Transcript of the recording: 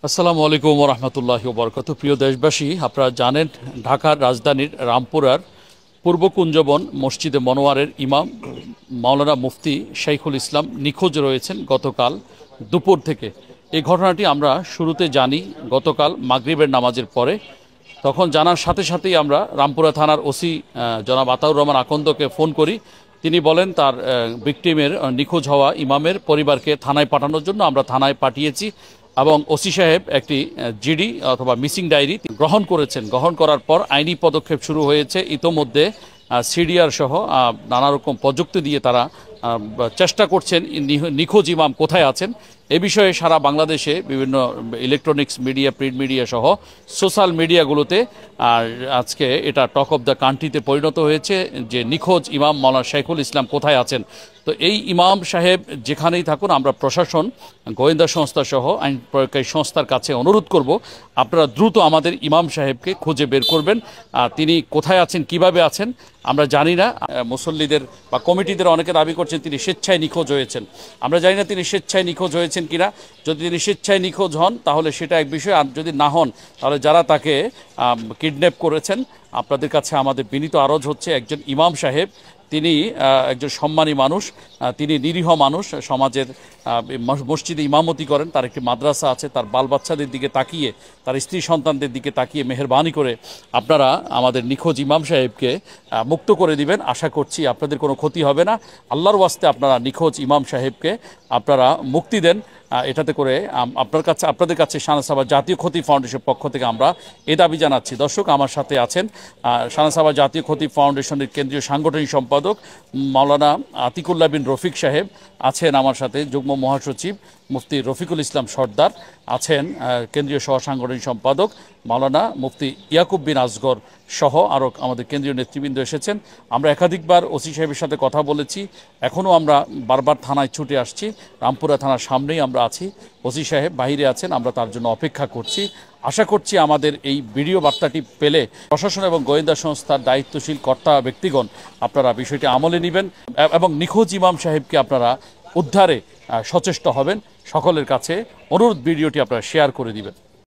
আসসালামু আলাইকুম ওয়া রাহমাতুল্লাহি ওয়া বারাকাতুহু। প্রিয় দেশবাসী, আপনারা জানেন ঢাকার রাজধানীর রামপুরার পূর্ব কুঞ্জবন মসজিদে মনোয়ারের ইমাম মাওলানা মুফতি শাইখুল ইসলাম নিখোঁজ রয়েছেন গতকাল দুপুর থেকে। এই ঘটনাটি আমরা শুরুতে জানি গতকাল মাগরিবের নামাজের পরে। তখন জানার সাথে সাথেই আমরা রামপুরা থানার ওসি জনাব আতাউর রহমান আকন্দকে ফোন করি। তিনি বলেন তার ভিকটিমের নিখোঁজ হওয়া ইমামের পরিবারকে থানায় পাঠানোর জন্য আমরা থানায় পাঠিয়েছি এবং ওসি সাহেব একটি জিডি অথবা মিসিং ডায়েরি গ্রহণ করেছেন। গ্রহণ করার পর আইনি পদক্ষেপ শুরু হয়েছে। ইতোমধ্যে সিডিআর সহ নানা রকম প্রযুক্তি দিয়ে তারা চেষ্টা করছেন নিখোঁজ ইমাম কোথায় আছেন এ বিষয়ে সারা বাংলাদেশে বিভিন্ন ইলেকট্রনিক্স মিডিয়া, প্রিন্ট মিডিয়া সহ সোশ্যাল মিডিয়াগুলোতে আজকে এটা টক অফ দ্য কান্ট্রিতে পরিণত হয়েছে যে নিখোঁজ ইমাম মাওলানা শাইখুল ইসলাম কোথায় আছেন। তো এই ইমাম সাহেব যেখানেই থাকুন, আমরা প্রশাসন, গোয়েন্দা সংস্থা সহ আইন প্রয়োগকারী সংস্থার কাছে অনুরোধ করব আপনারা দ্রুত আমাদের ইমাম সাহেবকে খুঁজে বের করবেন। তিনি কোথায় আছেন, কিভাবে আছেন আমরা জানি না। মুসল্লিদের বা কমিটিদের অনেকে দাবি করছেন তিনি স্বেচ্ছায় নিখোঁজ হয়েছেন। আমরা জানি না তিনি স্বেচ্ছায় নিখোঁজ হয়েছেন কিনা। যদি তিনি স্বেচ্ছায় নিখোঁজ হন তাহলে সেটা এক বিষয়, আর যদি না হন তাহলে যারা তাকে কিডন্যাপ করেছেন, আপনাদের কাছে আমাদের বিনীত আরজ হচ্ছে একজন ইমাম সাহেব, তিনি একজন সম্মানী মানুষ, তিনি নিরীহ মানুষ, সমাজের মসজিদে ইমামতি করেন, তার একটি মাদ্রাসা আছে, তার বাল বাচ্চাদের দিকে তাকিয়ে, তার স্ত্রী সন্তানদের দিকে তাকিয়ে মেহেরবানি করে আপনারা আমাদের নিখোঁজ ইমাম সাহেবকে মুক্ত করে দিবেন। আশা করছি আপনাদের কোনো ক্ষতি হবে না। আল্লাহর ওয়াস্তে আপনারা নিখোঁজ ইমাম সাহেবকে আপনারা মুক্তি দেন। এটাতে করে আপনাদের কাছে শাহনাসাবা জাতীয় ক্ষতি ফাউন্ডেশনের পক্ষ থেকে আমরা এ দাবি জানাচ্ছি। দর্শক, আমার সাথে আছেন শাহনাসাবা জাতীয় ক্ষতি ফাউন্ডেশনের কেন্দ্রীয় সাংগঠনিক সম্পাদক মাওলানা আতিকুল্লাহ বিন রফিক সাহেব, আছেন আমার সাথে যুগ্ম মহাসচিব মুফতি রফিকুল ইসলাম সর্দার, আছেন কেন্দ্রীয় সহ সাংগঠনিক সম্পাদক মাওলানা মুফতি ইয়াকুব বিন আসগর সহ আরও আমাদের কেন্দ্রীয় নেতৃবৃন্দ এসেছেন। আমরা একাধিকবার ওসি সাহেবের সাথে কথা বলেছি, এখনও আমরা বারবার থানায় ছুটে আসছি। রামপুরা থানার সামনেই আমরা আছি, ওসি সাহেব বাইরে আছেন, আমরা তার জন্য অপেক্ষা করছি। আশা করছি আমাদের এই ভিডিও বার্তাটি পেলে প্রশাসন এবং গোয়েন্দা সংস্থার দায়িত্বশীল কর্তা ব্যক্তিগণ আপনারা বিষয়টি আমলে নেবেন এবং নিখোঁজ ইমাম সাহেবকে আপনারা উদ্ধারে সচেষ্ট হবেন। সকলের কাছে অনুরোধ, ভিডিওটি আপনারা শেয়ার করে দিবেন।